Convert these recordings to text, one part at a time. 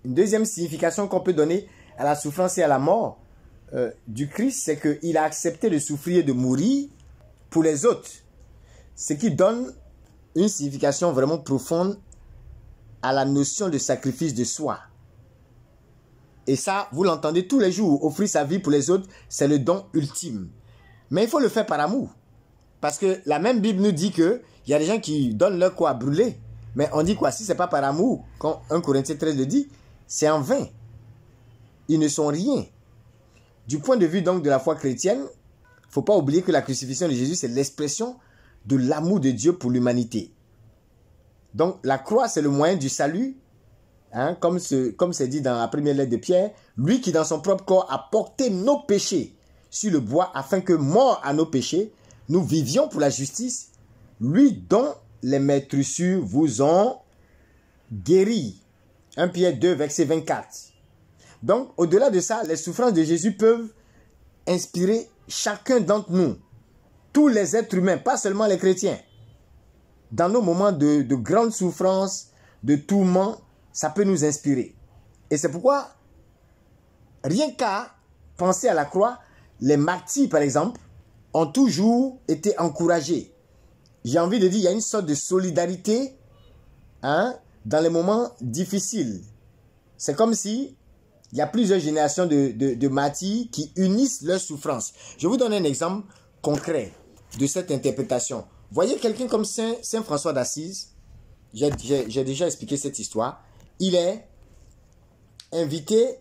Une deuxième signification qu'on peut donner à la souffrance et à la mort du Christ, c'est qu'il a accepté de souffrir et de mourir pour les autres. Ce qui donne une signification vraiment profonde à la notion de sacrifice de soi. Et ça, vous l'entendez tous les jours, offrir sa vie pour les autres, c'est le don ultime. Mais il faut le faire par amour. Parce que la même Bible nous dit qu'il y a des gens qui donnent leur corps à brûler. Mais on dit quoi? Si ce n'est pas par amour, quand 1 Corinthiens 13 le dit, c'est en vain. Ils ne sont rien. Du point de vue donc de la foi chrétienne, il ne faut pas oublier que la crucifixion de Jésus, c'est l'expression de l'amour de Dieu pour l'humanité. Donc la croix, c'est le moyen du salut. Hein, comme c'est dit dans la première lettre de Pierre, lui qui dans son propre corps a porté nos péchés sur le bois, afin que, mort à nos péchés, nous vivions pour la justice, lui dont les maîtressures vous ont guéri. 1 Pierre 2, verset 24. Donc, au-delà de ça, les souffrances de Jésus peuvent inspirer chacun d'entre nous, tous les êtres humains, pas seulement les chrétiens. Dans nos moments de grande souffrance, de tourment, ça peut nous inspirer. Et c'est pourquoi, rien qu'à penser à la croix, les martyrs, par exemple, ont toujours été encouragés. J'ai envie de dire, il y a une sorte de solidarité dans les moments difficiles. C'est comme si il y a plusieurs générations de martyrs qui unissent leurs souffrances. Je vous donne un exemple concret de cette interprétation. Voyez quelqu'un comme Saint François d'Assise. J'ai déjà expliqué cette histoire. Il est invité,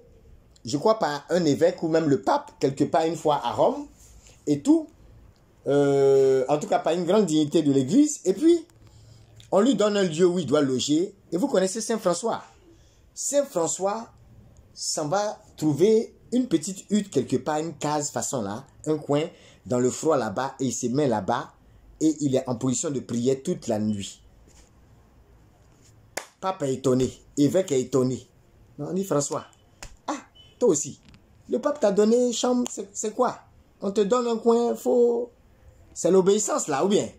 je crois, par un évêque ou même le pape, quelque part une fois à Rome, et tout. En tout cas, par une grande dignité de l'église. Et puis, on lui donne un lieu où il doit loger. Et vous connaissez Saint François. Saint François s'en va trouver une petite hutte quelque part, une case façon là, un coin dans le froid là-bas, et il se met là-bas et il est en position de prière toute la nuit. Pape est étonné, évêque est étonné. On dit François, ah, toi aussi, le pape t'a donné chambre, c'est quoi? On te donne un coin, faut... C'est l'obéissance là, ou bien?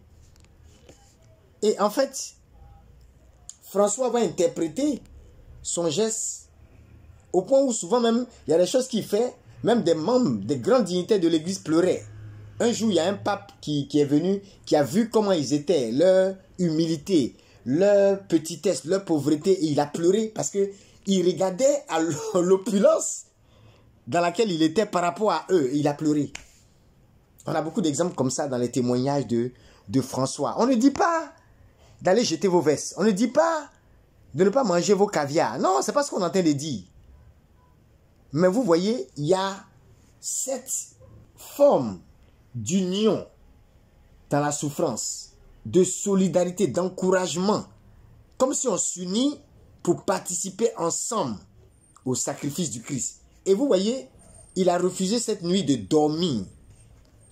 Et en fait, François va interpréter son geste au point où souvent même, il y a des choses qu'il fait, même des membres, des grandes dignitaires de l'église pleuraient. Un jour, il y a un pape qui est venu, qui a vu comment ils étaient, leur humilité, leur petitesse, leur pauvreté, et il a pleuré parce qu'il regardait à l'opulence dans laquelle il était par rapport à eux, et il a pleuré. On a beaucoup d'exemples comme ça dans les témoignages de François. On ne dit pas d'aller jeter vos vestes, on ne dit pas de ne pas manger vos caviars. Non, c'est pas ce qu'on est en train de dire. Mais vous voyez, il y a cette forme d'union dans la souffrance, de solidarité, d'encouragement, comme si on s'unit pour participer ensemble au sacrifice du Christ. Et vous voyez, il a refusé cette nuit de dormir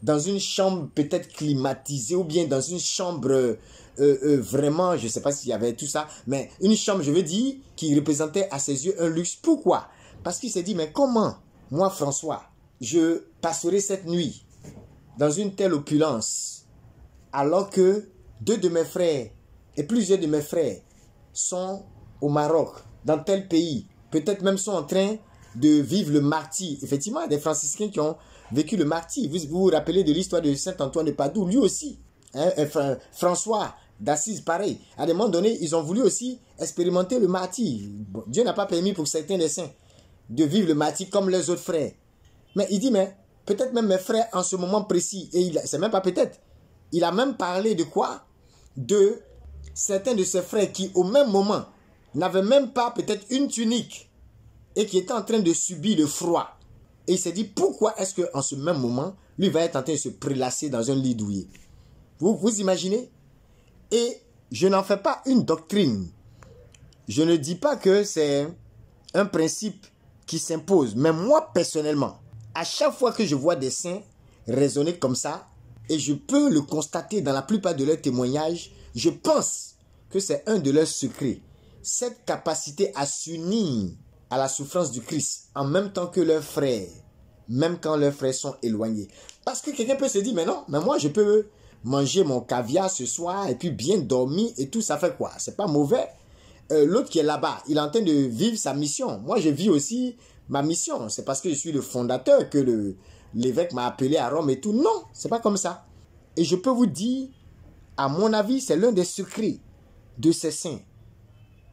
dans une chambre peut-être climatisée ou bien dans une chambre vraiment, je ne sais pas s'il y avait tout ça, mais une chambre, je veux dire, qui représentait à ses yeux un luxe. Pourquoi? Parce qu'il s'est dit, mais comment, moi François, je passerai cette nuit dans une telle opulence, alors que deux de mes frères et plusieurs de mes frères sont au Maroc, dans tel pays, peut-être même sont en train de vivre le martyre. Effectivement, il y a des franciscains qui ont vécu le martyre. Vous vous rappelez de l'histoire de Saint Antoine de Padoue, lui aussi. François d'Assise, pareil. À des moments donnés, ils ont voulu aussi expérimenter le martyre. Bon, Dieu n'a pas permis pour certains des saints de vivre le martyre comme les autres frères. Mais il dit, mais peut-être même mes frères en ce moment précis, et c'est même pas peut-être, il a même parlé de quoi? De certains de ses frères qui au même moment n'avaient même pas peut-être une tunique et qui étaient en train de subir le froid. Et il s'est dit, pourquoi est-ce qu'en ce même moment, lui va être en train de se prélasser dans un lit douillet? Vous imaginez? Et je n'en fais pas une doctrine. Je ne dis pas que c'est un principe qui s'impose. Mais moi, personnellement, à chaque fois que je vois des saints raisonner comme ça, et je peux le constater dans la plupart de leurs témoignages, je pense que c'est un de leurs secrets. Cette capacité à s'unir à la souffrance du Christ en même temps que leurs frères, même quand leurs frères sont éloignés. Parce que quelqu'un peut se dire, mais non, mais moi je peux manger mon caviar ce soir et puis bien dormir et tout, ça fait quoi? C'est pas mauvais. l'autre qui est là-bas, il est en train de vivre sa mission. Moi, je vis aussi ma mission. C'est parce que je suis le fondateur que l'évêque m'a appelé à Rome et tout. Non, c'est pas comme ça. Et je peux vous dire, à mon avis, c'est l'un des secrets de ces saints.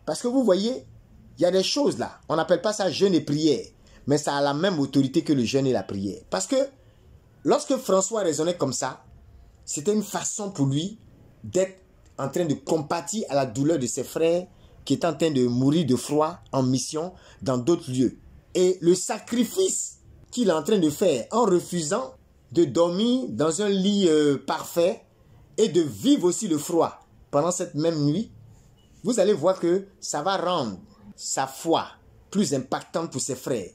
Parce que vous voyez, il y a des choses là. On n'appelle pas ça jeûne et prière. Mais ça a la même autorité que le jeûne et la prière. Parce que lorsque François raisonnait comme ça, c'était une façon pour lui d'être en train de compatir à la douleur de ses frères qui étaient en train de mourir de froid en mission dans d'autres lieux. Et le sacrifice qu'il est en train de faire en refusant de dormir dans un lit parfait et de vivre aussi le froid pendant cette même nuit, vous allez voir que ça va rendre sa foi plus impactante pour ses frères.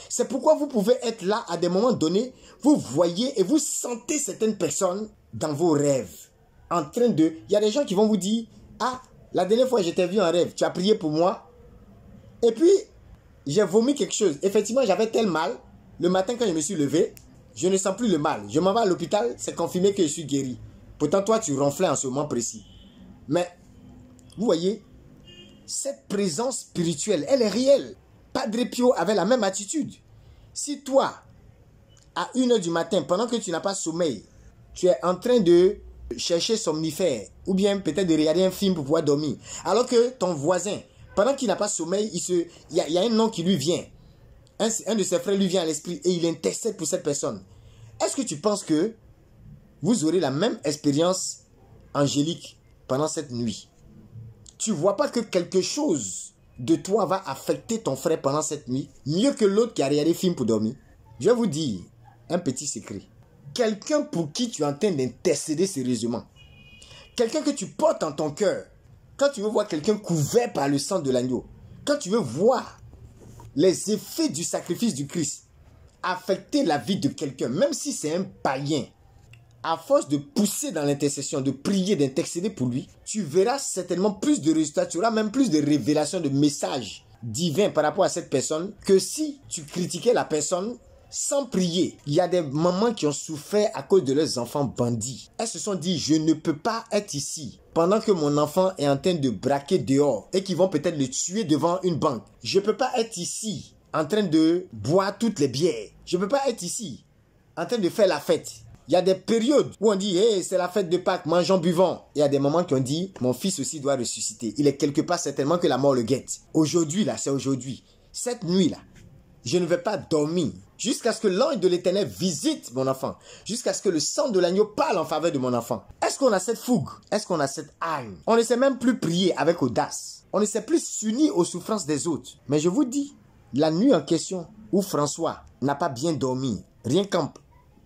C'est pourquoi vous pouvez être là à des moments donnés, vous voyez et vous sentez certaines personnes dans vos rêves. En train de... Il y a des gens qui vont vous dire, ah, la dernière fois je t'ai vu en rêve, tu as prié pour moi. Et puis, j'ai vomi quelque chose. Effectivement, j'avais tel mal. Le matin quand je me suis levé, je ne sens plus le mal. Je m'en vais à l'hôpital, c'est confirmé que je suis guéri. Pourtant, toi, tu ronflais en ce moment précis. Mais, vous voyez, cette présence spirituelle, elle est réelle. Padre Pio avait la même attitude. Si toi, à 1 h du matin, pendant que tu n'as pas sommeil, tu es en train de chercher somnifère, ou bien peut-être de regarder un film pour pouvoir dormir, alors que ton voisin, pendant qu'il n'a pas sommeil, il y a un nom qui lui vient. Un de ses frères lui vient à l'esprit et il intercède pour cette personne. Est-ce que tu penses que vous aurez la même expérience angélique pendant cette nuit? Tu ne vois pas que quelque chose de toi va affecter ton frère pendant cette nuit, mieux que l'autre qui a regardé le film pour dormir? Je vais vous dire un petit secret. Quelqu'un pour qui tu es en train d'intercéder sérieusement, quelqu'un que tu portes en ton cœur, quand tu veux voir quelqu'un couvert par le sang de l'agneau, quand tu veux voir les effets du sacrifice du Christ affecter la vie de quelqu'un, même si c'est un païen, à force de pousser dans l'intercession, de prier, d'intercéder pour lui, tu verras certainement plus de résultats, tu auras même plus de révélations, de messages divins par rapport à cette personne que si tu critiquais la personne sans prier. Il y a des mamans qui ont souffert à cause de leurs enfants bandits. Elles se sont dit, je ne peux pas être ici pendant que mon enfant est en train de braquer dehors et qu'ils vont peut-être le tuer devant une banque. Je ne peux pas être ici en train de boire toutes les bières. Je ne peux pas être ici en train de faire la fête. Il y a des périodes où on dit, hey, c'est la fête de Pâques, mangeons, buvons. Il y a des moments qui ont dit, mon fils aussi doit ressusciter. Il est quelque part certainement que la mort le guette. Aujourd'hui, là, c'est aujourd'hui. Cette nuit-là, je ne vais pas dormir jusqu'à ce que l'ange de l'Éternel visite mon enfant. Jusqu'à ce que le sang de l'agneau parle en faveur de mon enfant. Est-ce qu'on a cette fougue? Est-ce qu'on a cette haine? On ne sait même plus prier avec audace. On ne sait plus s'unir aux souffrances des autres. Mais je vous dis, la nuit en question où François n'a pas bien dormi, rien qu'en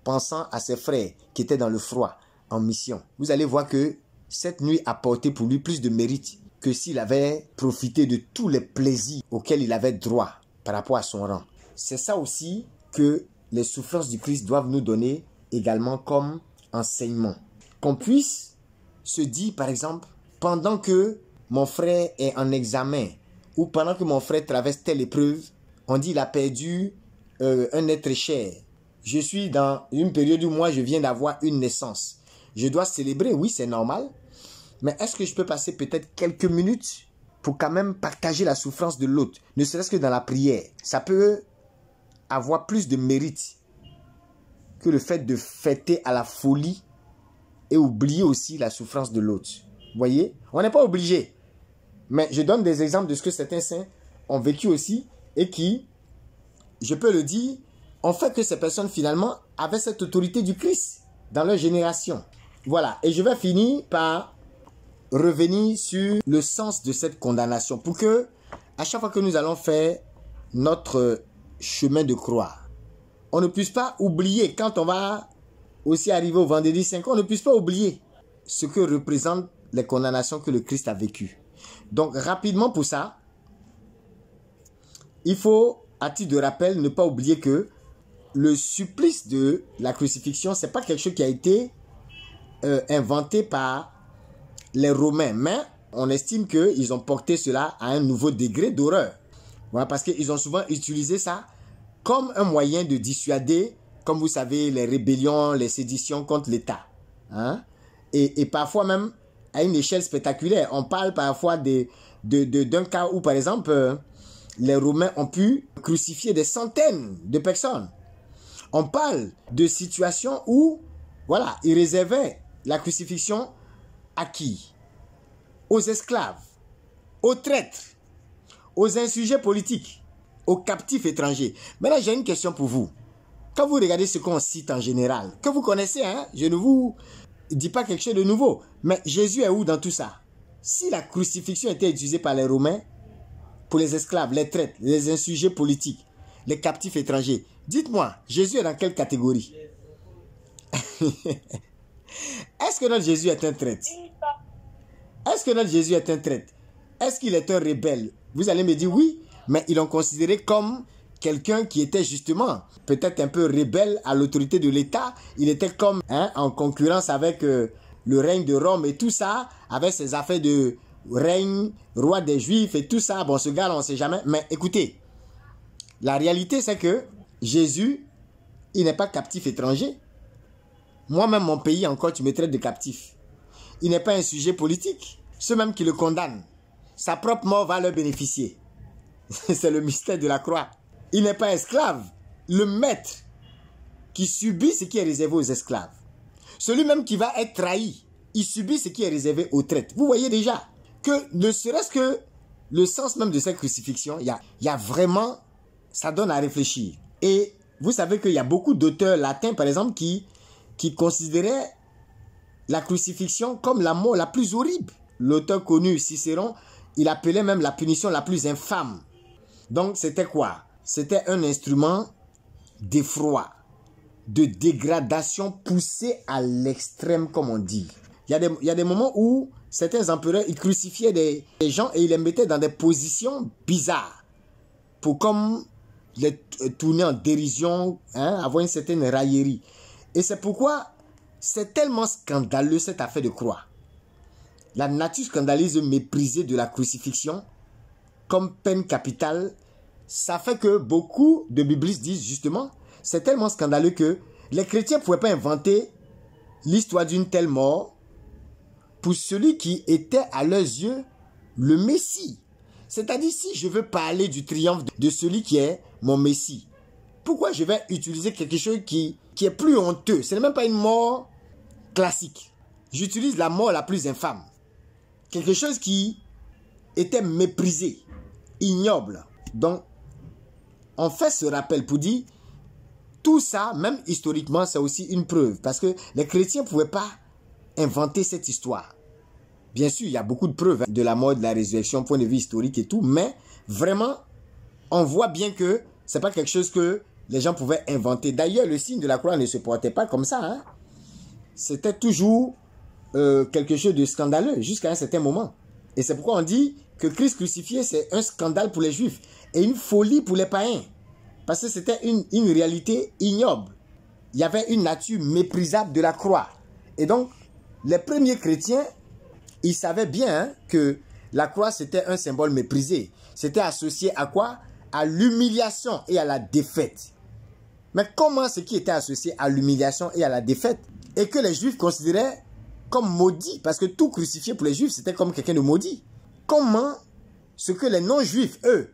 pensant à ses frères qui étaient dans le froid en mission, vous allez voir que cette nuit a porté pour lui plus de mérite que s'il avait profité de tous les plaisirs auxquels il avait droit par rapport à son rang. C'est ça aussi que les souffrances du Christ doivent nous donner également comme enseignement. Qu'on puisse se dire, par exemple, pendant que mon frère est en examen ou pendant que mon frère traverse telle épreuve, on dit il a perdu un être cher. Je suis dans une période où moi je viens d'avoir une naissance. Je dois célébrer, oui c'est normal. Mais est-ce que je peux passer peut-être quelques minutes pour quand même partager la souffrance de l'autre, ne serait-ce que dans la prière? Ça peut avoir plus de mérite que le fait de fêter à la folie et oublier aussi la souffrance de l'autre. Vous voyez? On n'est pas obligé. Mais je donne des exemples de ce que certains saints ont vécu aussi et qui, je peux le dire, ont fait que ces personnes finalement avaient cette autorité du Christ dans leur génération. Voilà. Et je vais finir par revenir sur le sens de cette condamnation pour que, à chaque fois que nous allons faire notre chemin de croix, on ne puisse pas oublier, quand on va aussi arriver au vendredi 5, on ne puisse pas oublier ce que représentent les condamnations que le Christ a vécues. Donc, rapidement pour ça, il faut, à titre de rappel, ne pas oublier que le supplice de la crucifixion, ce n'est pas quelque chose qui a été inventé par les Romains, mais on estime qu'ils ont porté cela à un nouveau degré d'horreur. Voilà, parce qu'ils ont souvent utilisé ça comme un moyen de dissuader, comme vous savez, les rébellions, les séditions contre l'État. Hein? Et parfois même, à une échelle spectaculaire. On parle parfois d'un cas où, par exemple, les Romains ont pu crucifier des centaines de personnes. On parle de situations où, voilà, ils réservaient la crucifixion à qui? Aux esclaves, aux traîtres, aux insurgés politiques, aux captifs étrangers. Maintenant, j'ai une question pour vous. Quand vous regardez ce qu'on cite en général, que vous connaissez, hein, je ne vous dis pas quelque chose de nouveau, mais Jésus est où dans tout ça? Si la crucifixion était utilisée par les Romains pour les esclaves, les traîtres, les insurgés politiques, les captifs étrangers, dites-moi, Jésus est dans quelle catégorie? Est-ce que notre Jésus est un traître? Est-ce que notre Jésus est un traître? Est-ce qu'il est un rebelle? Vous allez me dire oui, mais ils l'ont considéré comme quelqu'un qui était justement peut-être un peu rebelle à l'autorité de l'État. Il était comme en concurrence avec le règne de Rome et tout ça, avec ses affaires de règne, roi des Juifs et tout ça. Bon, ce gars-là, on ne sait jamais. Mais écoutez, la réalité, c'est que Jésus, il n'est pas captif étranger. Moi-même, mon pays, encore, tu me traites de captif. Il n'est pas un sujet politique. Ceux même qui le condamnent, sa propre mort va leur bénéficier. C'est le mystère de la croix. Il n'est pas esclave. Le maître qui subit ce qui est réservé aux esclaves. Celui même qui va être trahi, il subit ce qui est réservé aux traîtres. Vous voyez déjà que ne serait-ce que le sens même de cette crucifixion, il y a vraiment, ça donne à réfléchir. Et vous savez qu'il y a beaucoup d'auteurs latins, par exemple, qui considéraient la crucifixion comme la mort la plus horrible. L'auteur connu, Cicéron, il appelait même la punition la plus infâme. Donc, c'était quoi? C'était un instrument d'effroi, de dégradation poussée à l'extrême, comme on dit. Il y a des moments où certains empereurs, ils crucifiaient des gens et ils les mettaient dans des positions bizarres pour comme les tourner en dérision, avoir une certaine raillerie. Et c'est pourquoi c'est tellement scandaleux cette affaire de croix. La nature scandaleuse méprisée de la crucifixion comme peine capitale, ça fait que beaucoup de biblistes disent justement, c'est tellement scandaleux que les chrétiens ne pouvaient pas inventer l'histoire d'une telle mort pour celui qui était à leurs yeux le Messie. C'est-à-dire, si je veux parler du triomphe de celui qui est mon Messie, pourquoi je vais utiliser quelque chose qui est plus honteux? Ce n'est même pas une mort classique. J'utilise la mort la plus infâme. Quelque chose qui était méprisé, ignoble. Donc, on fait ce rappel pour dire, tout ça, même historiquement, c'est aussi une preuve. Parce que les chrétiens ne pouvaient pas inventer cette histoire. Bien sûr, il y a beaucoup de preuves de la mort, de la résurrection, point de vue historique et tout. Mais vraiment, on voit bien que ce n'est pas quelque chose que les gens pouvaient inventer. D'ailleurs, le signe de la croix ne se portait pas comme ça. C'était toujours quelque chose de scandaleux jusqu'à un certain moment. Et c'est pourquoi on dit que Christ crucifié, c'est un scandale pour les Juifs et une folie pour les païens. Parce que c'était une réalité ignoble. Il y avait une nature méprisable de la croix. Et donc, les premiers chrétiens, ils savaient bien que la croix, c'était un symbole méprisé. C'était associé à quoi? À l'humiliation et à la défaite. Mais comment ce qui était associé à l'humiliation et à la défaite et que les Juifs considéraient comme maudit, parce que tout crucifié pour les Juifs, c'était comme quelqu'un de maudit. Comment ce que les non-Juifs, eux,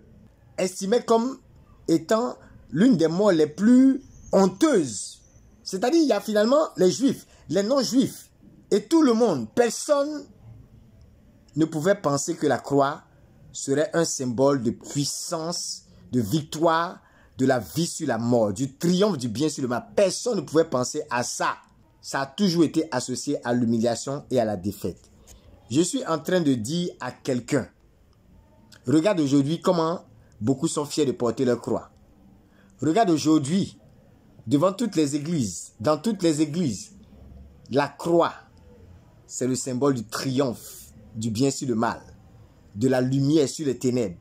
estimaient comme étant l'une des morts les plus honteuses. C'est-à-dire, il y a finalement les Juifs, les non-Juifs et tout le monde. Personne ne pouvait penser que la croix serait un symbole de puissance, de victoire, de la vie sur la mort, du triomphe du bien sur le mal. Personne ne pouvait penser à ça. Ça a toujours été associé à l'humiliation et à la défaite. Je suis en train de dire à quelqu'un, regarde aujourd'hui comment beaucoup sont fiers de porter leur croix. Regarde aujourd'hui, devant toutes les églises, dans toutes les églises, la croix, c'est le symbole du triomphe, du bien sur le mal, de la lumière sur les ténèbres.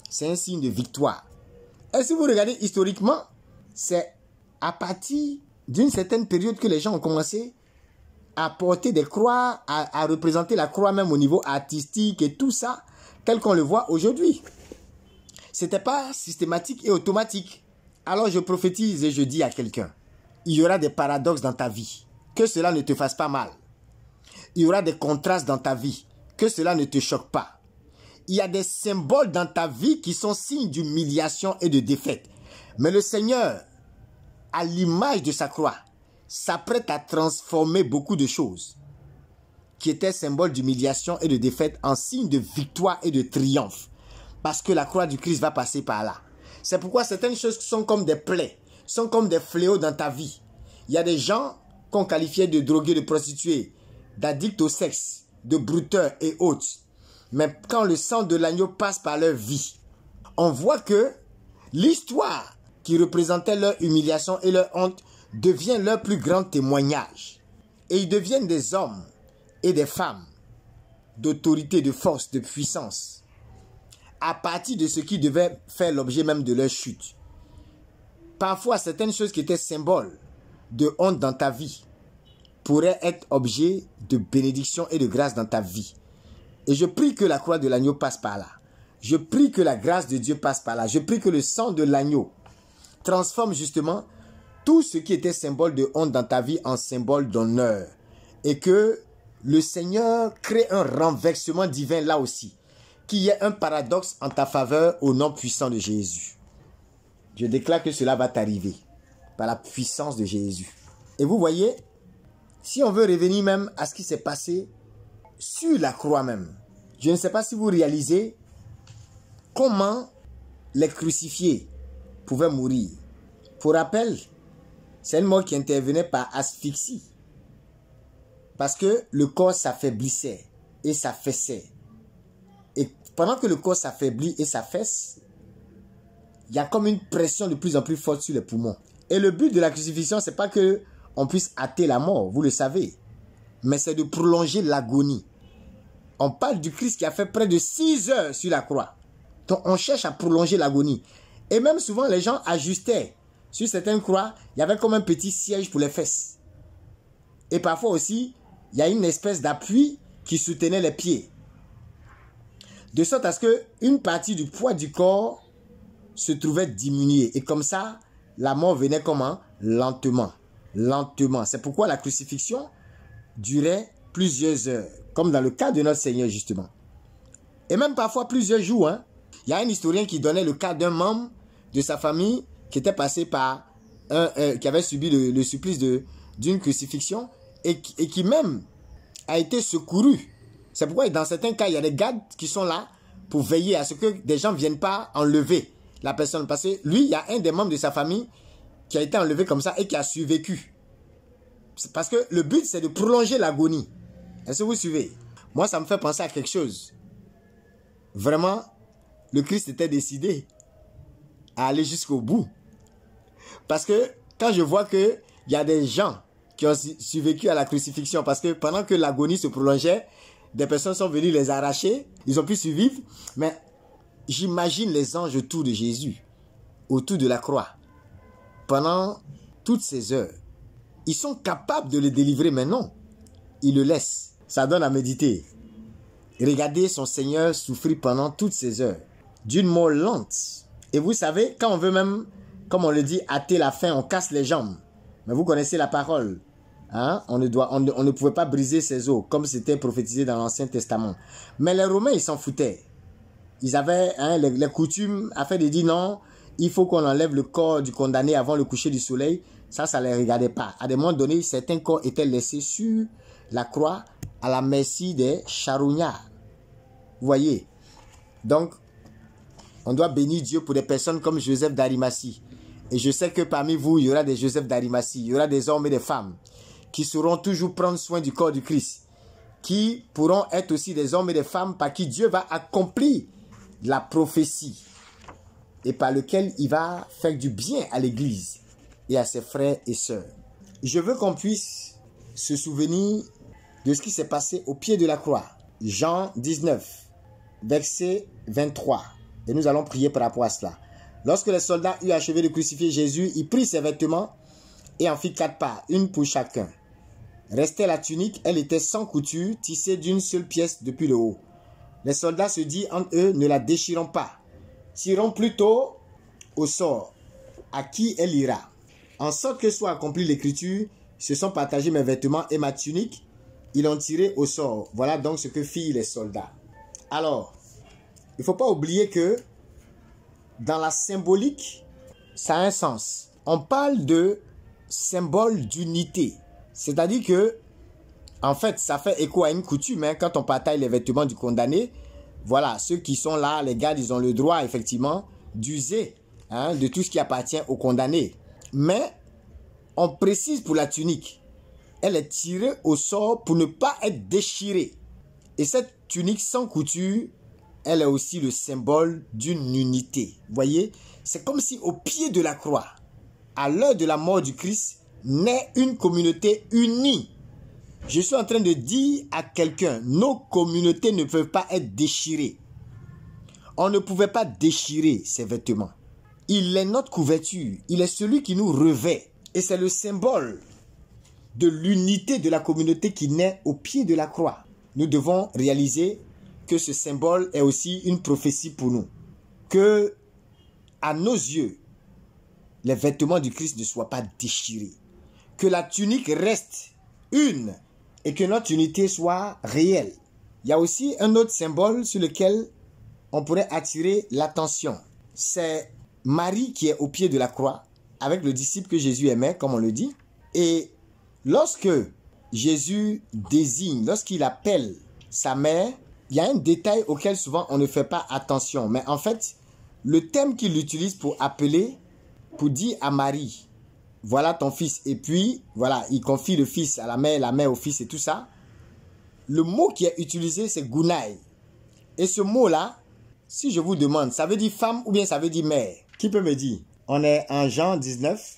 C'est un signe de victoire. Et si vous regardez historiquement, c'est à partir d'une certaine période que les gens ont commencé à porter des croix, à représenter la croix même au niveau artistique et tout ça, tel qu'on le voit aujourd'hui. Ce n'était pas systématique et automatique. Alors je prophétise et je dis à quelqu'un, il y aura des paradoxes dans ta vie. Que cela ne te fasse pas mal. il y aura des contrastes dans ta vie. Que cela ne te choque pas. Il y a des symboles dans ta vie qui sont signes d'humiliation et de défaite. Mais le Seigneur, à l'image de sa croix, s'apprête à transformer beaucoup de choses qui étaient symboles d'humiliation et de défaite en signes de victoire et de triomphe. Parce que la croix du Christ va passer par là. C'est pourquoi certaines choses sont comme des plaies, sont comme des fléaux dans ta vie. Il y a des gens qu'on qualifiait de drogués, de prostituées, d'addicts au sexe, de brouteurs et autres. Mais quand le sang de l'agneau passe par leur vie, on voit que l'histoire qui représentait leur humiliation et leur honte devient leur plus grand témoignage. Et ils deviennent des hommes et des femmes d'autorité, de force, de puissance, à partir de ce qui devait faire l'objet même de leur chute. Parfois, certaines choses qui étaient symboles de honte dans ta vie pourraient être objet de bénédiction et de grâce dans ta vie. Et je prie que la croix de l'agneau passe par là. Je prie que la grâce de Dieu passe par là. Je prie que le sang de l'agneau transforme justement tout ce qui était symbole de honte dans ta vie en symbole d'honneur. Et que le Seigneur crée un renversement divin là aussi. Qu'il y ait un paradoxe en ta faveur au nom puissant de Jésus. Je déclare que cela va t'arriver par la puissance de Jésus. Et vous voyez, si on veut revenir même à ce qui s'est passé sur la croix même, je ne sais pas si vous réalisez comment les crucifiés pouvaient mourir. Pour rappel, c'est une mort qui intervenait par asphyxie. Parce que le corps s'affaiblissait et s'affaissait. Et pendant que le corps s'affaiblit et s'affaisse, il y a comme une pression de plus en plus forte sur les poumons. Et le but de la crucifixion, ce n'est pas qu'on puisse hâter la mort, vous le savez. Mais c'est de prolonger l'agonie. On parle du Christ qui a fait près de 6 heures sur la croix. Donc on cherche à prolonger l'agonie. Et même souvent les gens ajustaient. Sur certaines croix, il y avait comme un petit siège pour les fesses. Et parfois aussi, il y a une espèce d'appui qui soutenait les pieds. De sorte à ce qu'une partie du poids du corps se trouvait diminuée. Et comme ça, la mort venait comment? Lentement. Lentement. C'est pourquoi la crucifixion durait plusieurs heures. Comme dans le cas de notre Seigneur justement. Et même parfois plusieurs jours. Hein. Il y a un historien qui donnait le cas d'un membre de sa famille qui était passé par qui avait subi le supplice d'une crucifixion et qui même a été secouru. C'est pourquoi dans certains cas, il y a des gardes qui sont là pour veiller à ce que des gens ne viennent pas enlever la personne. Parce que lui, il y a un des membres de sa famille qui a été enlevé comme ça et qui a survécu. Parce que le but, c'est de prolonger l'agonie. Est-ce que vous suivez? Moi, ça me fait penser à quelque chose. Vraiment, le Christ était décidé à aller jusqu'au bout. Parce que quand je vois qu'il y a des gens qui ont survécu à la crucifixion, parce que pendant que l'agonie se prolongeait, des personnes sont venues les arracher, ils ont pu survivre, mais j'imagine les anges autour de Jésus, autour de la croix, pendant toutes ces heures. Ils sont capables de le délivrer, mais non, ils le laissent. Ça donne à méditer. Regardez son Seigneur souffrir pendant toutes ces heures, d'une mort lente. Et vous savez, quand on veut même, comme on le dit, hâter la fin, on casse les jambes. Mais vous connaissez la parole. Hein? On ne pouvait pas briser ses os, comme c'était prophétisé dans l'Ancien Testament. Mais les Romains, ils s'en foutaient. Ils avaient les coutumes afin de dire non, il faut qu'on enlève le corps du condamné avant le coucher du soleil. Ça ne les regardait pas. À des moments donnés, certains corps étaient laissés sur la croix à la merci des charognards. Vous voyez? Donc, on doit bénir Dieu pour des personnes comme Joseph d'Arimathie. Et je sais que parmi vous, il y aura des Joseph d'Arimathie. Il y aura des hommes et des femmes qui sauront toujours prendre soin du corps du Christ. Qui pourront être aussi des hommes et des femmes par qui Dieu va accomplir la prophétie. Et par lequel il va faire du bien à l'Église et à ses frères et sœurs. Je veux qu'on puisse se souvenir de ce qui s'est passé au pied de la croix. Jean 19, verset 23. Et nous allons prier par rapport à cela. Lorsque les soldats eurent achevé de crucifier Jésus, il prit ses vêtements et en fit 4 parts, une pour chacun. Restait la tunique, elle était sans couture, tissée d'une seule pièce depuis le haut. Les soldats se dirent entre eux, ne la déchirons pas. Tirons plutôt au sort, à qui elle ira. En sorte que soit accomplie l'écriture, se sont partagés mes vêtements et ma tunique. Ils l'ont tiré au sort. Voilà donc ce que firent les soldats. Alors, il ne faut pas oublier que dans la symbolique, ça a un sens. On parle de symbole d'unité. C'est-à-dire que, en fait, ça fait écho à une coutume. Hein, quand on partage les vêtements du condamné, voilà, ceux qui sont là, les gardes, ils ont le droit, effectivement, d'user de tout ce qui appartient au condamné. Mais, on précise pour la tunique, elle est tirée au sort pour ne pas être déchirée. Et cette tunique sans couture, elle est aussi le symbole d'une unité. Vous voyez, c'est comme si au pied de la croix, à l'heure de la mort du Christ, naît une communauté unie. Je suis en train de dire à quelqu'un, nos communautés ne peuvent pas être déchirées. On ne pouvait pas déchirer ces vêtements. Il est notre couverture, il est celui qui nous revêt. Et c'est le symbole de l'unité de la communauté qui naît au pied de la croix. Nous devons réaliser que ce symbole est aussi une prophétie pour nous. Que, à nos yeux, les vêtements du Christ ne soient pas déchirés. Que la tunique reste une et que notre unité soit réelle. Il y a aussi un autre symbole sur lequel on pourrait attirer l'attention. C'est Marie qui est au pied de la croix avec le disciple que Jésus aimait, comme on le dit. Et lorsque Jésus désigne, lorsqu'il appelle sa mère, il y a un détail auquel souvent on ne fait pas attention. Mais en fait, le thème qu'il utilise pour appeler, pour dire à Marie, voilà ton fils. Et puis, voilà, il confie le fils à la mère au fils et tout ça. Le mot qui est utilisé, c'est Gounaï. Et ce mot-là, si je vous demande, ça veut dire femme ou bien ça veut dire mère? Qui peut me dire? On est en Jean 19,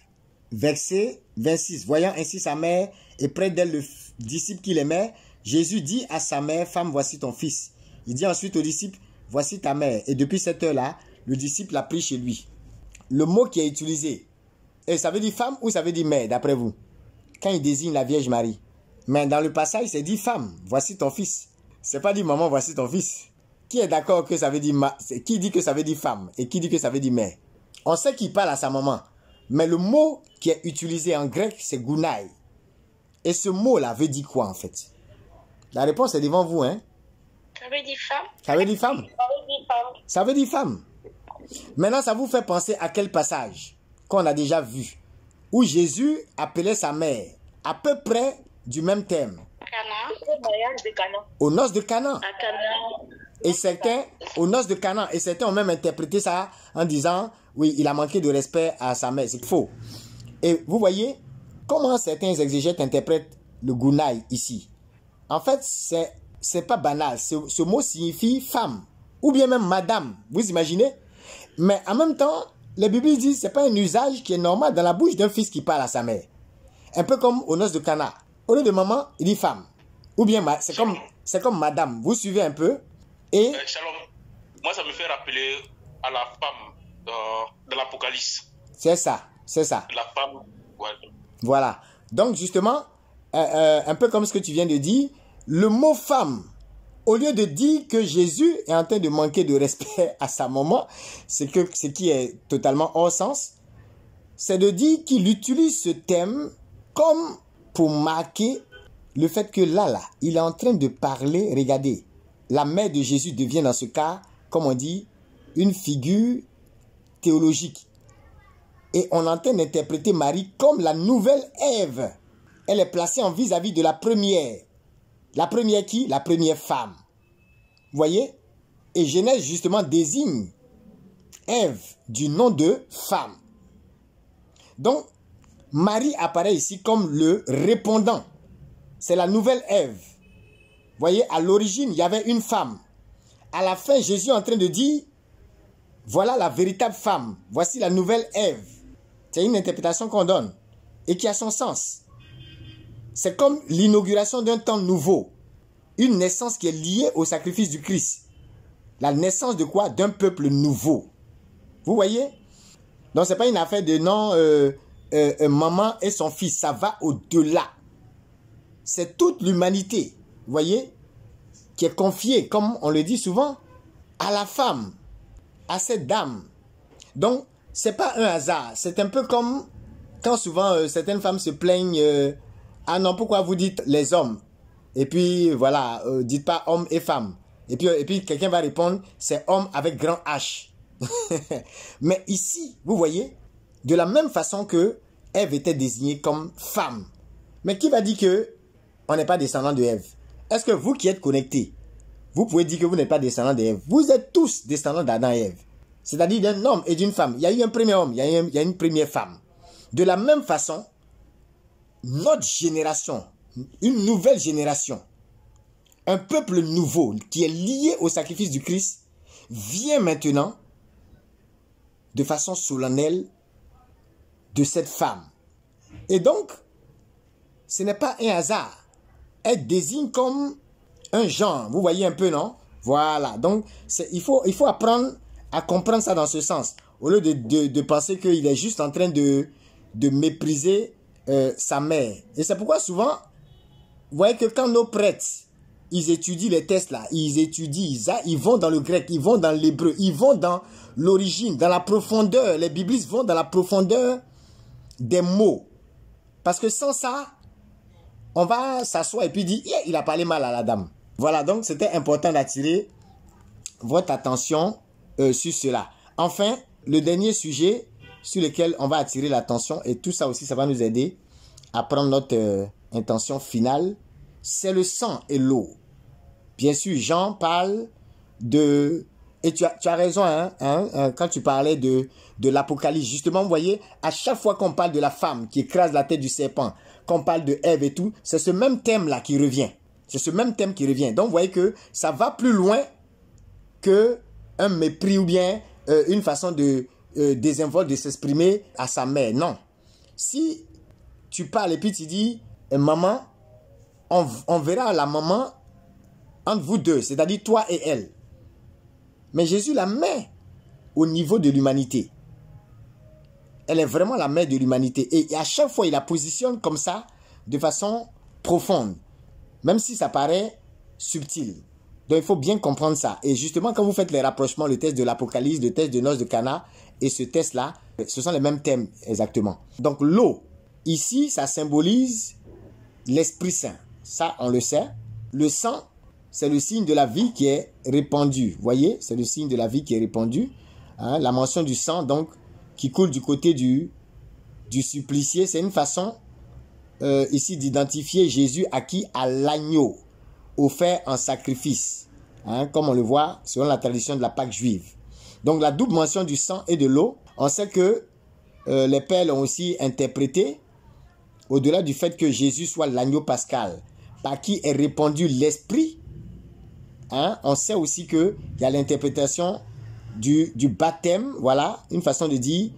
verset 26. Voyant ainsi sa mère et près d'elle le disciple qu'il aimait, Jésus dit à sa mère, femme, voici ton fils. Il dit ensuite au disciple, voici ta mère. Et depuis cette heure-là, le disciple l'a pris chez lui. Le mot qui est utilisé, et ça veut dire femme ou ça veut dire mère, d'après vous? Quand il désigne la Vierge Marie. Mais dans le passage, c'est dit femme, voici ton fils. C'est pas dit maman, voici ton fils. Qui est d'accord que ça veut dire qui dit que ça veut dire femme et qui dit que ça veut dire mère? On sait qu'il parle à sa maman. Mais le mot qui est utilisé en grec, c'est Gounaï. Et ce mot-là veut dire quoi en fait? La réponse est devant vous, hein? Ça veut dire femme. Ça veut dire femme? Ça veut dire femme. Ça veut dire femme. Maintenant, ça vous fait penser à quel passage qu'on a déjà vu, où Jésus appelait sa mère, à peu près du même thème. Aux noces de Cana. Et certains, aux noces de Cana, et certains ont même interprété ça en disant, oui, il a manqué de respect à sa mère. C'est faux. Et vous voyez comment certains exégètes interprètent le Gounaï ici. En fait, c'est pas banal. Ce mot signifie femme, ou bien même madame. Vous imaginez? Mais en même temps, les Bibles disent que ce n'est pas un usage qui est normal dans la bouche d'un fils qui parle à sa mère. Un peu comme aux noces de Cana. Au lieu de maman, il dit femme. Ou bien c'est comme madame. Vous suivez un peu? Et Shalom. Moi, ça me fait rappeler à la femme de l'Apocalypse. C'est ça, c'est ça. La femme, ouais. Voilà. Donc justement, un peu comme ce que tu viens de dire, le mot femme, au lieu de dire que Jésus est en train de manquer de respect à sa maman, ce qui est totalement hors sens, c'est de dire qu'il utilise ce thème comme pour marquer le fait que là, il est en train de parler, regardez, la mère de Jésus devient dans ce cas, comme on dit, une figure théologique. Et on est en train d'interpréter Marie comme la nouvelle Ève. Elle est placée en vis-à-vis de la première. La première qui? La première femme. Vous voyez? Et Genèse justement désigne Ève du nom de femme. Donc, Marie apparaît ici comme le répondant. C'est la nouvelle Ève. Vous voyez, à l'origine, il y avait une femme. À la fin, Jésus est en train de dire, voilà la véritable femme. Voici la nouvelle Ève. C'est une interprétation qu'on donne et qui a son sens. C'est comme l'inauguration d'un temps nouveau. Une naissance qui est liée au sacrifice du Christ. La naissance de quoi? D'un peuple nouveau. Vous voyez? Donc, ce n'est pas une affaire de non, maman et son fils. Ça va au-delà. C'est toute l'humanité, vous voyez, qui est confiée, comme on le dit souvent, à la femme, à cette dame. Donc, ce n'est pas un hasard. C'est un peu comme quand souvent certaines femmes se plaignent, ah non, pourquoi vous dites les hommes? Et puis, voilà, dites pas homme et femme. Et puis quelqu'un va répondre, c'est homme avec grand H. Mais ici, vous voyez, de la même façon que Ève était désignée comme femme. Mais qui va dire que on n'est pas descendant de Ève? Est-ce que vous qui êtes connectés, vous pouvez dire que vous n'êtes pas descendant d'Ève? Vous êtes tous descendants d'Adam et Ève. C'est-à-dire d'un homme et d'une femme. Il y a eu un premier homme, il y a une première femme. De la même façon, notre génération, une nouvelle génération, un peuple nouveau qui est lié au sacrifice du Christ, vient maintenant de façon solennelle de cette femme. Et donc, ce n'est pas un hasard. Elle désigne comme un genre. Vous voyez un peu, non? Voilà. Donc, il faut apprendre à comprendre ça dans ce sens. Au lieu de penser qu'il est juste en train de mépriser sa mère. Et c'est pourquoi souvent, vous voyez que quand nos prêtres, ils étudient les textes là, ils vont dans le grec, ils vont dans l'hébreu, ils vont dans l'origine, dans la profondeur. Les biblistes vont dans la profondeur des mots. Parce que sans ça, on va s'asseoir et puis dire, il a parlé mal à la dame. Voilà, donc c'était important d'attirer votre attention sur cela. Enfin, le dernier sujet sur lequel on va attirer l'attention, et tout ça aussi, ça va nous aider à prendre notre intention finale, c'est le sang et l'eau. Bien sûr, Jean parle de... Et tu as raison, quand tu parlais de l'Apocalypse. Justement, vous voyez, à chaque fois qu'on parle de la femme qui écrase la tête du serpent, qu'on parle de Ève et tout, c'est ce même thème-là qui revient. C'est ce même thème qui revient. Donc, vous voyez que ça va plus loin qu'un mépris ou bien une façon désinvolte de s'exprimer à sa mère. Non. Si tu parles et puis tu dis, maman, on verra la maman entre vous deux, c'est-à-dire toi et elle. Mais Jésus la met au niveau de l'humanité. Elle est vraiment la mère de l'humanité. Et à chaque fois, il la positionne comme ça, de façon profonde. Même si ça paraît subtil. Donc, il faut bien comprendre ça. Et justement, quand vous faites les rapprochements, le test de l'Apocalypse, le test de noces de Cana, et ce test-là, ce sont les mêmes thèmes exactement. Donc, l'eau, ici, ça symbolise l'Esprit Saint. Ça, on le sait. Le sang, c'est le signe de la vie qui est répandu. Vous voyez, c'est le signe de la vie qui est répandu. Hein, la mention du sang, donc, qui coule du côté du supplicié, c'est une façon ici d'identifier Jésus acquis à l'agneau, offert en sacrifice, hein, comme on le voit selon la tradition de la Pâque juive. Donc la double mention du sang et de l'eau, on sait que les pères l'ont aussi interprété, au-delà du fait que Jésus soit l'agneau pascal, par qui est répandu l'esprit, hein, on sait aussi qu'il y a l'interprétation du baptême, voilà, une façon de dire,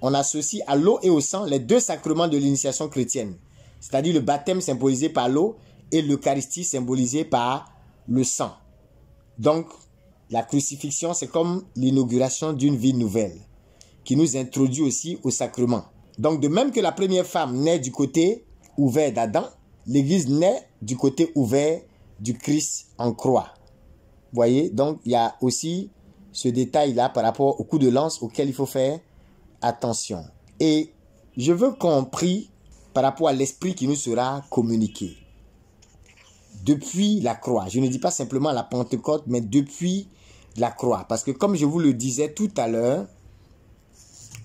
on associe à l'eau et au sang les deux sacrements de l'initiation chrétienne. C'est-à-dire le baptême symbolisé par l'eau et l'Eucharistie symbolisée par le sang. Donc, la crucifixion, c'est comme l'inauguration d'une vie nouvelle qui nous introduit aussi au sacrement. Donc, de même que la première femme naît du côté ouvert d'Adam, l'Église naît du côté ouvert du Christ en croix. Vous voyez, donc il y a aussi ce détail-là par rapport au coup de lance auquel il faut faire attention. Et je veux qu'on prie par rapport à l'esprit qui nous sera communiqué. Depuis la croix, je ne dis pas simplement la Pentecôte, mais depuis la croix. Parce que comme je vous le disais tout à l'heure,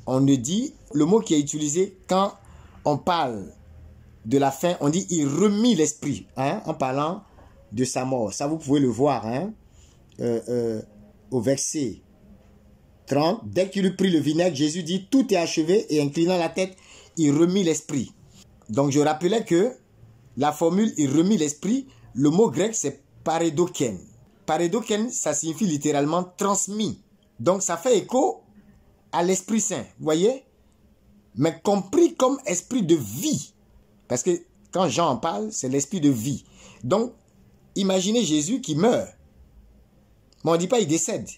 on ne dit, le mot qui est utilisé quand on parle de la fin, on dit il remit l'esprit, hein, en parlant de sa mort. Ça, vous pouvez le voir, hein, au verset 30. Dès qu'il eut pris le vinaigre, Jésus dit tout est achevé et inclinant la tête, il remit l'esprit. Donc je rappelais que la formule il remit l'esprit, le mot grec c'est pareidoken. Pareidoken, ça signifie littéralement transmis. Donc ça fait écho à l'Esprit Saint, vous voyez, mais compris comme esprit de vie. Parce que quand Jean en parle, c'est l'esprit de vie. Donc, imaginez Jésus qui meurt. Mais on ne dit pas il décède.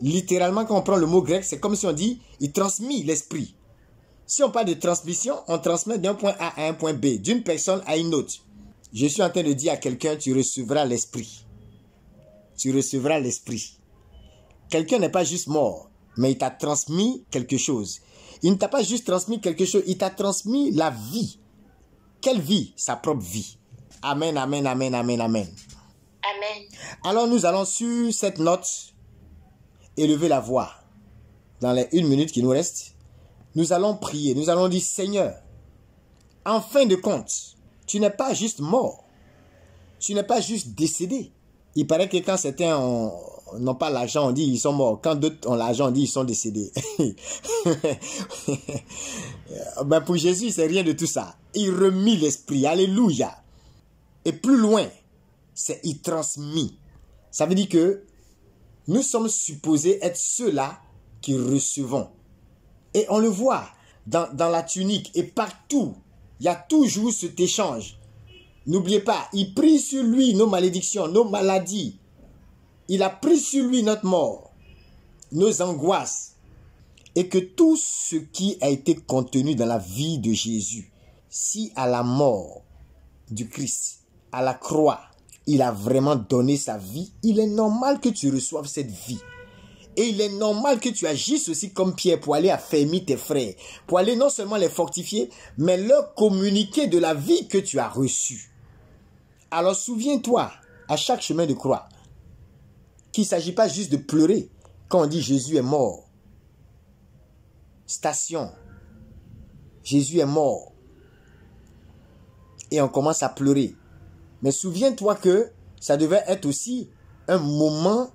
Littéralement, quand on prend le mot grec, c'est comme si on dit il transmet l'esprit. Si on parle de transmission, on transmet d'un point A à un point B, d'une personne à une autre. Je suis en train de dire à quelqu'un, tu recevras l'esprit. Tu recevras l'esprit. Quelqu'un n'est pas juste mort, mais il t'a transmis quelque chose. Il ne t'a pas juste transmis quelque chose, il t'a transmis la vie. Quelle vie? Sa propre vie. Amen, amen, amen, amen, amen. Amen. Alors nous allons sur cette note élever la voix. Dans les 1 minute qui nous reste, nous allons prier. Nous allons dire, Seigneur, en fin de compte, tu n'es pas juste mort. Tu n'es pas juste décédé. Il paraît que quand certains n'ont pas l'argent, on dit ils sont morts. Quand d'autres ont l'argent, on dit ils sont décédés. Ben pour Jésus, c'est rien de tout ça. Il remit l'esprit. Alléluia. Et plus loin, c'est il transmis. Ça veut dire que nous sommes supposés être ceux-là qui recevons. Et on le voit dans la tunique et partout. Il y a toujours cet échange. N'oubliez pas, il prit sur lui nos malédictions, nos maladies. Il a pris sur lui notre mort, nos angoisses. Et que tout ce qui a été contenu dans la vie de Jésus, si à la mort du Christ, à la croix, il a vraiment donné sa vie, il est normal que tu reçoives cette vie. Et il est normal que tu agisses aussi comme Pierre pour aller affermir tes frères, pour aller non seulement les fortifier, mais leur communiquer de la vie que tu as reçue. Alors souviens-toi, à chaque chemin de croix, qu'il ne s'agit pas juste de pleurer quand on dit Jésus est mort. Station, Jésus est mort. Et on commence à pleurer. Mais souviens-toi que ça devait être aussi un moment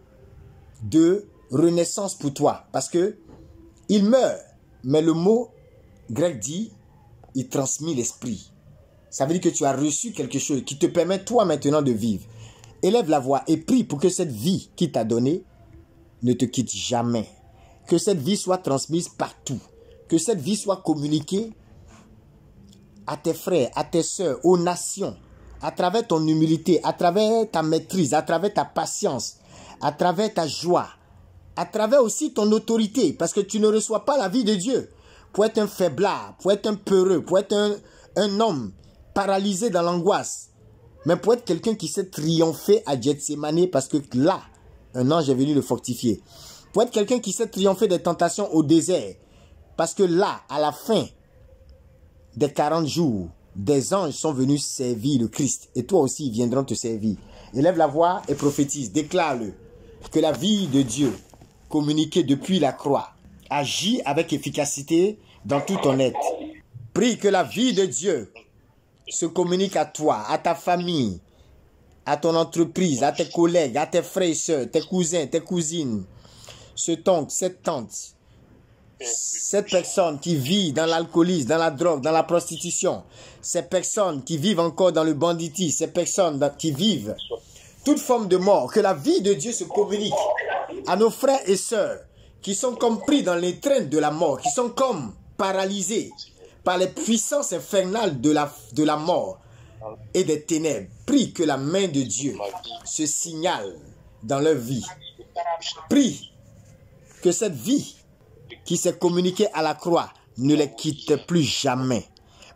de renaissance pour toi. Parce que il meurt. Mais le mot grec dit, il transmet l'esprit. Ça veut dire que tu as reçu quelque chose qui te permet toi maintenant de vivre. Élève la voix et prie pour que cette vie qu'il t'a donnée ne te quitte jamais. Que cette vie soit transmise partout. Que cette vie soit communiquée à tes frères, à tes sœurs, aux nations. À travers ton humilité, à travers ta maîtrise, à travers ta patience, à travers ta joie, à travers aussi ton autorité. Parce que tu ne reçois pas la vie de Dieu pour être un faiblard, pour être un peureux, pour être un homme paralysé dans l'angoisse. Mais pour être quelqu'un qui sait triompher à Gethsémani, parce que là, un ange est venu le fortifier. Pour être quelqu'un qui sait triompher des tentations au désert. Parce que là, à la fin des 40 jours, des anges sont venus servir le Christ. Et toi aussi, ils viendront te servir. Élève la voix et prophétise. Déclare-le. Que la vie de Dieu, communiquée depuis la croix, agit avec efficacité dans tout ton être. Prie que la vie de Dieu se communique à toi, à ta famille, à ton entreprise, à tes collègues, à tes frères et sœurs, tes cousins, tes cousines, cet oncle, cette tante, cette personne qui vit dans l'alcoolisme, dans la drogue, dans la prostitution, ces personnes qui vivent encore dans le banditisme, ces personnes qui vivent toute forme de mort, que la vie de Dieu se communique à nos frères et sœurs qui sont comme pris dans l'étreinte de la mort, qui sont comme paralysés par les puissances infernales de la mort et des ténèbres. Prie que la main de Dieu se signale dans leur vie. Prie que cette vie qui s'est communiquée à la croix ne les quitte plus jamais.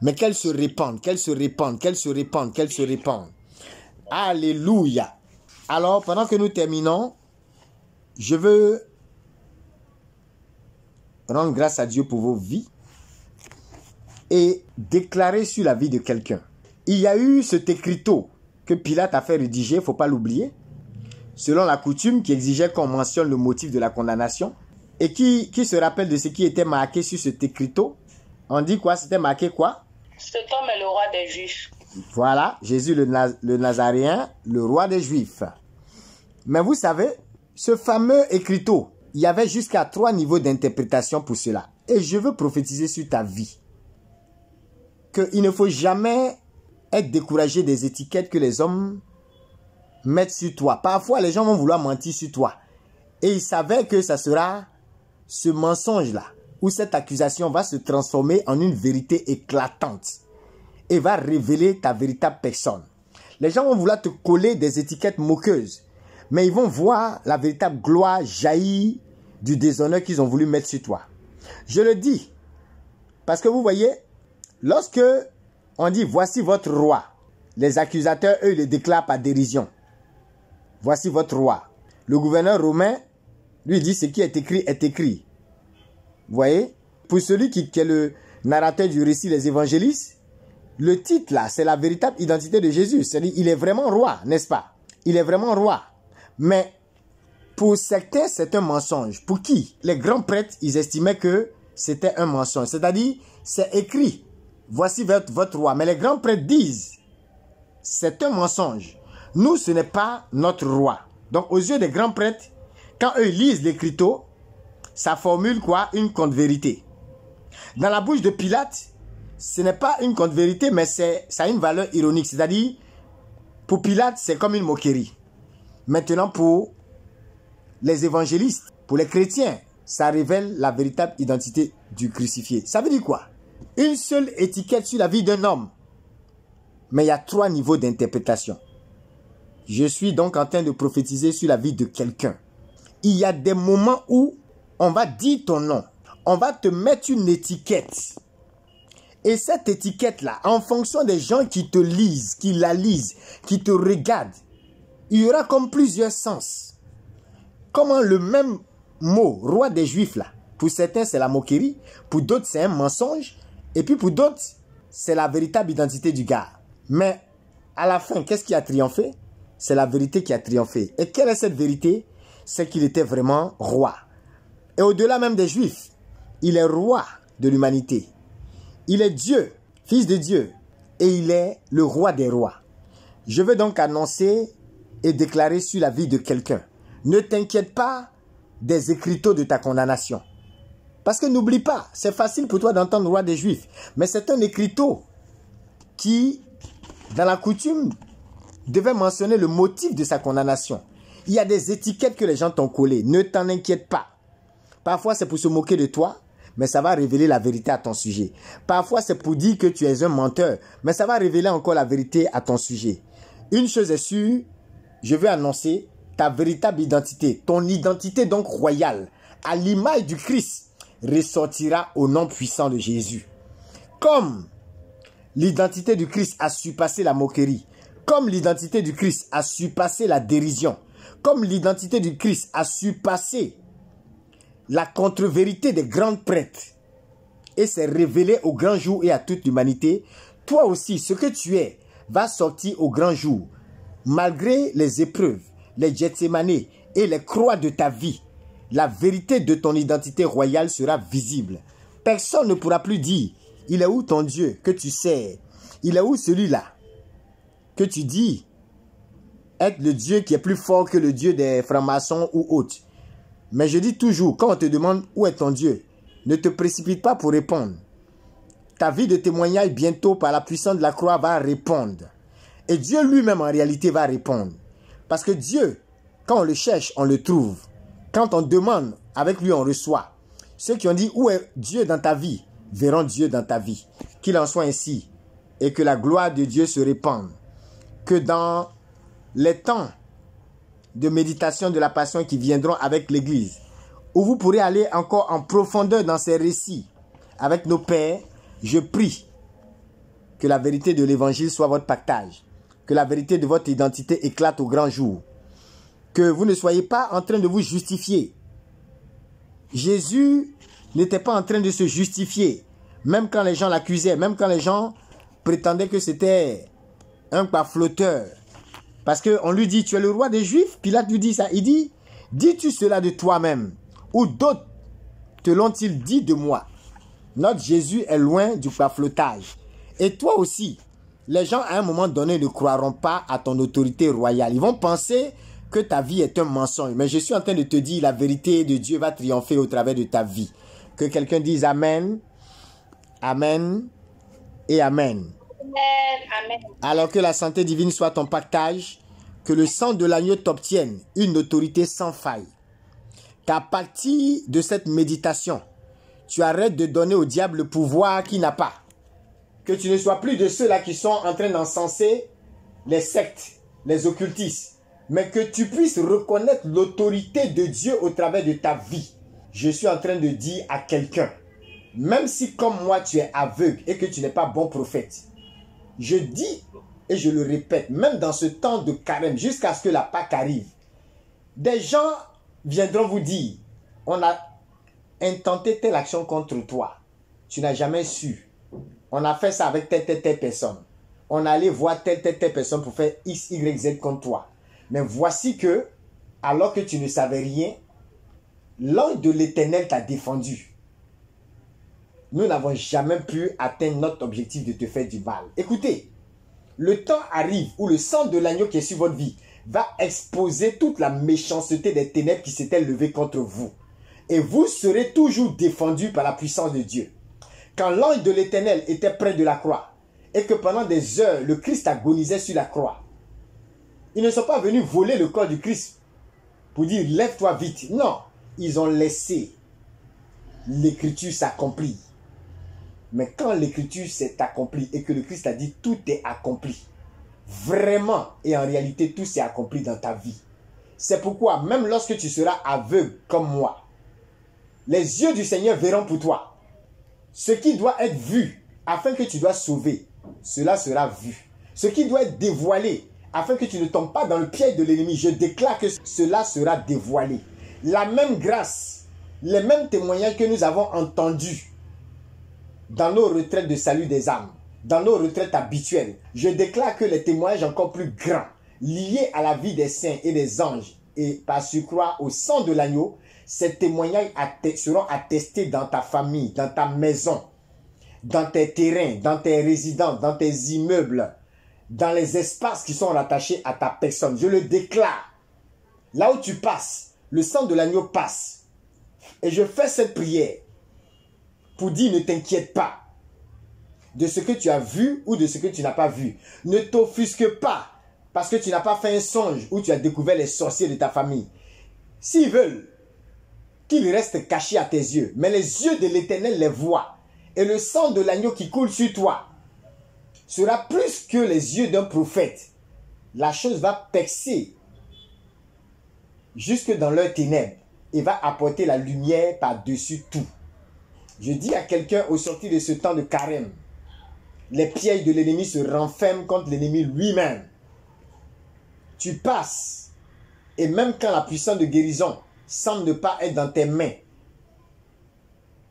Mais qu'elle se répande, qu'elle se répande, qu'elle se répande, qu'elle se répande. Alléluia. Alors, pendant que nous terminons, je veux rendre grâce à Dieu pour vos vies et déclarer sur la vie de quelqu'un. Il y a eu cet écriteau que Pilate a fait rédiger, il ne faut pas l'oublier, selon la coutume qui exigeait qu'on mentionne le motif de la condamnation. Et qui se rappelle de ce qui était marqué sur cet écriteau? On dit quoi? C'était marqué quoi? Cet homme est le roi des Juifs. Voilà, Jésus le Nazaréen, le roi des Juifs. Mais vous savez, ce fameux écriteau, il y avait jusqu'à 3 niveaux d'interprétation pour cela. Et je veux prophétiser sur ta vie qu'il ne faut jamais être découragé des étiquettes que les hommes mettent sur toi. Parfois, les gens vont vouloir mentir sur toi. Et ils savaient que ça sera ce mensonge-là, où cette accusation va se transformer en une vérité éclatante et va révéler ta véritable personne. Les gens vont vouloir te coller des étiquettes moqueuses, mais ils vont voir la véritable gloire jaillir du déshonneur qu'ils ont voulu mettre sur toi. Je le dis, parce que vous voyez, lorsque on dit « voici votre roi », les accusateurs, eux, le déclarent par dérision. « Voici votre roi ». Le gouverneur romain, lui, dit « ce qui est écrit est écrit ». Vous voyez? Pour celui qui est le narrateur du récit, les évangélistes, Le titre là, c'est la véritable identité de Jésus. C'est-à-dire, il est vraiment roi, n'est-ce pas? Il est vraiment roi. Mais pour certains, c'est un mensonge. Pour qui? Les grands prêtres, ils estimaient que c'était un mensonge. C'est-à-dire, c'est écrit, voici votre roi. Mais les grands prêtres disent, c'est un mensonge. Nous, ce n'est pas notre roi. Donc, aux yeux des grands prêtres, quand eux lisent l'écriteau, ça formule quoi? Une contre-vérité. Dans la bouche de Pilate, ce n'est pas une contre-vérité, mais ça a une valeur ironique. C'est-à-dire, pour Pilate, c'est comme une moquerie. Maintenant, pour les évangélistes, pour les chrétiens, ça révèle la véritable identité du crucifié. Ça veut dire quoi? Une seule étiquette sur la vie d'un homme. Mais il y a 3 niveaux d'interprétation. Je suis donc en train de prophétiser sur la vie de quelqu'un. Il y a des moments où on va dire ton nom. On va te mettre une étiquette. Et cette étiquette-là, en fonction des gens qui te lisent, qui la lisent, qui te regardent, il y aura comme plusieurs sens. Comment le même mot, roi des Juifs, là, pour certains c'est la moquerie, pour d'autres c'est un mensonge, et puis pour d'autres c'est la véritable identité du gars. Mais à la fin, qu'est-ce qui a triomphé? C'est la vérité qui a triomphé. Et quelle est cette vérité? C'est qu'il était vraiment roi. Et au-delà même des Juifs, il est roi de l'humanité. Il est Dieu, fils de Dieu, et il est le roi des rois. Je veux donc annoncer et déclarer sur la vie de quelqu'un. Ne t'inquiète pas des écriteaux de ta condamnation. Parce que n'oublie pas, c'est facile pour toi d'entendre roi des Juifs, mais c'est un écriteau qui, dans la coutume, devait mentionner le motif de sa condamnation. Il y a des étiquettes que les gens t'ont collées. Ne t'en inquiète pas. Parfois, c'est pour se moquer de toi, mais ça va révéler la vérité à ton sujet. Parfois, c'est pour dire que tu es un menteur, mais ça va révéler encore la vérité à ton sujet. Une chose est sûre, je veux annoncer ta véritable identité, ton identité donc royale, à l'image du Christ, ressortira au nom puissant de Jésus. Comme l'identité du Christ a surpassé la moquerie, comme l'identité du Christ a surpassé la dérision, comme l'identité du Christ a surpassé la contre-vérité des grands prêtres et s'est révélé au grand jour et à toute l'humanité, toi aussi, ce que tu es, va sortir au grand jour. Malgré les épreuves, les Gethsémane et les croix de ta vie, la vérité de ton identité royale sera visible. Personne ne pourra plus dire, il est où ton Dieu que tu sers? Il est où celui-là que tu dis être le Dieu qui est plus fort que le Dieu des francs-maçons ou autres? Mais je dis toujours, quand on te demande où est ton Dieu, ne te précipite pas pour répondre. Ta vie de témoignage bientôt par la puissance de la croix va répondre. Et Dieu lui-même en réalité va répondre. Parce que Dieu, quand on le cherche, on le trouve. Quand on demande, avec lui on reçoit. Ceux qui ont dit où est Dieu dans ta vie, verront Dieu dans ta vie. Qu'il en soit ainsi. Et que la gloire de Dieu se répande. Que dans les temps de méditation de la passion qui viendront avec l'Église, où vous pourrez aller encore en profondeur dans ces récits avec nos pères, je prie que la vérité de l'Évangile soit votre partage, que la vérité de votre identité éclate au grand jour, que vous ne soyez pas en train de vous justifier. Jésus n'était pas en train de se justifier, même quand les gens l'accusaient, même quand les gens prétendaient que c'était un flotteur. Parce qu'on lui dit, tu es le roi des Juifs. Pilate lui dit ça. Il dit, dis-tu cela de toi-même? Ou d'autres te l'ont-ils dit de moi? Notre Jésus est loin du flottage. Et toi aussi, les gens à un moment donné ne croiront pas à ton autorité royale. Ils vont penser que ta vie est un mensonge. Mais je suis en train de te dire, la vérité de Dieu va triompher au travers de ta vie. Que quelqu'un dise Amen, Amen et Amen. Amen. Alors que la santé divine soit ton partage, que le sang de l'agneau t'obtienne une autorité sans faille. Qu'à partir de cette méditation, tu arrêtes de donner au diable le pouvoir qu'il n'a pas. Que tu ne sois plus de ceux-là qui sont en train d'encenser les sectes, les occultistes, mais que tu puisses reconnaître l'autorité de Dieu au travers de ta vie. Je suis en train de dire à quelqu'un, même si comme moi tu es aveugle et que tu n'es pas bon prophète, je dis et je le répète, même dans ce temps de carême, jusqu'à ce que la Pâque arrive, des gens viendront vous dire, on a intenté telle action contre toi. Tu n'as jamais su On a fait ça avec telle personne. On allait voir telle personne pour faire X, Y, Z contre toi. Mais voici que, alors que tu ne savais rien, l'ange de l'Éternel t'a défendu. Nous n'avons jamais pu atteindre notre objectif de te faire du mal. Écoutez, le temps arrive où le sang de l'agneau qui est sur votre vie va exposer toute la méchanceté des ténèbres qui s'étaient levées contre vous. Et vous serez toujours défendus par la puissance de Dieu. Quand l'ange de l'Éternel était près de la croix et que pendant des heures, le Christ agonisait sur la croix, ils ne sont pas venus voler le corps du Christ pour dire « lève-toi vite ». Non, ils ont laissé l'écriture s'accomplir. Mais quand l'écriture s'est accomplie et que le Christ a dit « tout est accompli », vraiment et en réalité tout s'est accompli dans ta vie. C'est pourquoi même lorsque tu seras aveugle comme moi, les yeux du Seigneur verront pour toi. Ce qui doit être vu afin que tu dois sauver, cela sera vu. Ce qui doit être dévoilé afin que tu ne tombes pas dans le piège de l'ennemi, je déclare que cela sera dévoilé. La même grâce, les mêmes témoignages que nous avons entendus dans nos retraites de salut des âmes, dans nos retraites habituelles, je déclare que les témoignages encore plus grands, liés à la vie des saints et des anges, et par surcroît au sang de l'agneau, ces témoignages seront attestés dans ta famille, dans ta maison, dans tes terrains, dans tes résidences, dans tes immeubles, dans les espaces qui sont rattachés à ta personne. Je le déclare. Là où tu passes, le sang de l'agneau passe. Et je fais cette prière pour dire ne t'inquiète pas de ce que tu as vu ou de ce que tu n'as pas vu. Ne t'offusque pas parce que tu n'as pas fait un songe où tu as découvert les sorciers de ta famille. S'ils veulent qu'ils restent cachés à tes yeux, mais les yeux de l'Éternel les voient. Et le sang de l'agneau qui coule sur toi sera plus que les yeux d'un prophète. La chose va percer jusque dans leurs ténèbres et va apporter la lumière par-dessus tout. Je dis à quelqu'un au sortir de ce temps de carême, les pièges de l'ennemi se renferment contre l'ennemi lui-même. Tu passes et même quand la puissance de guérison semble ne pas être dans tes mains,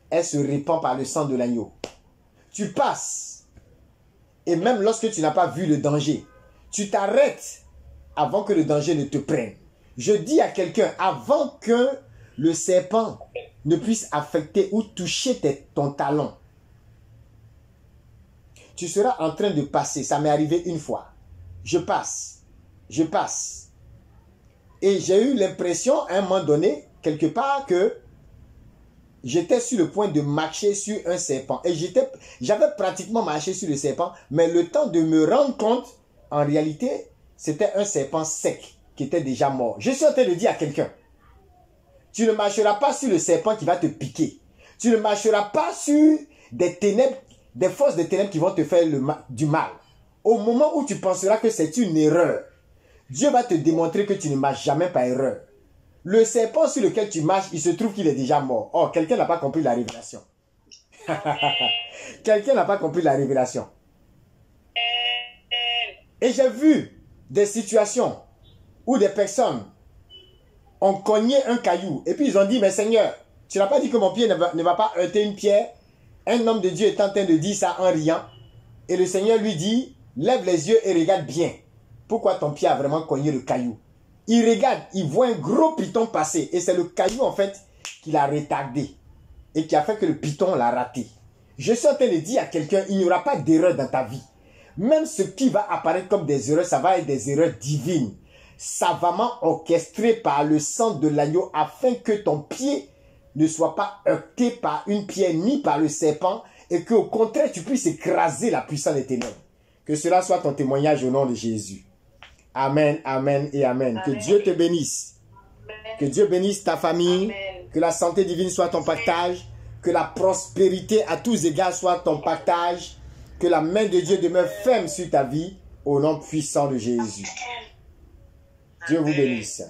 elle se répand par le sang de l'agneau. Tu passes et même lorsque tu n'as pas vu le danger, tu t'arrêtes avant que le danger ne te prenne. Je dis à quelqu'un, avant que le serpent ne puisse affecter ou toucher ton talon, tu seras en train de passer. Ça m'est arrivé une fois. Je passe. Et j'ai eu l'impression, à un moment donné, quelque part, que j'étais sur le point de marcher sur un serpent. Et j'avais pratiquement marché sur le serpent, mais le temps de me rendre compte, en réalité, c'était un serpent sec qui était déjà mort. Je suis en train de dire à quelqu'un, tu ne marcheras pas sur le serpent qui va te piquer. Tu ne marcheras pas sur des ténèbres, des forces de ténèbres qui vont te faire du mal. Au moment où tu penseras que c'est une erreur, Dieu va te démontrer que tu ne marches jamais par erreur. Le serpent sur lequel tu marches, il se trouve qu'il est déjà mort. Oh, quelqu'un n'a pas compris la révélation. Quelqu'un n'a pas compris la révélation. Et j'ai vu des situations où des personnes ont cogné un caillou. Et puis ils ont dit, mais Seigneur, tu n'as pas dit que mon pied ne va pas heurter une pierre. Un homme de Dieu est en train de dire ça en riant. Et le Seigneur lui dit, lève les yeux et regarde bien. Pourquoi ton pied a vraiment cogné le caillou? Il regarde, il voit un gros python passer. Et c'est le caillou en fait qui l'a retardé. Et qui a fait que le python l'a raté. Je suis en train de dire à quelqu'un, il n'y aura pas d'erreur dans ta vie. Même ce qui va apparaître comme des erreurs, ça va être des erreurs divines. Savamment orchestrées par le sang de l'agneau afin que ton pied ne soit pas heurté par une pierre ni par le serpent et qu'au contraire tu puisses écraser la puissance des ténèbres. Que cela soit ton témoignage au nom de Jésus. Amen, amen et amen. Que Dieu te bénisse. Que Dieu bénisse ta famille. Amen. Que la santé divine soit ton partage. Que la prospérité à tous égards soit ton partage. Que la main de Dieu demeure ferme sur ta vie au nom puissant de Jésus. Dieu vous bénisse.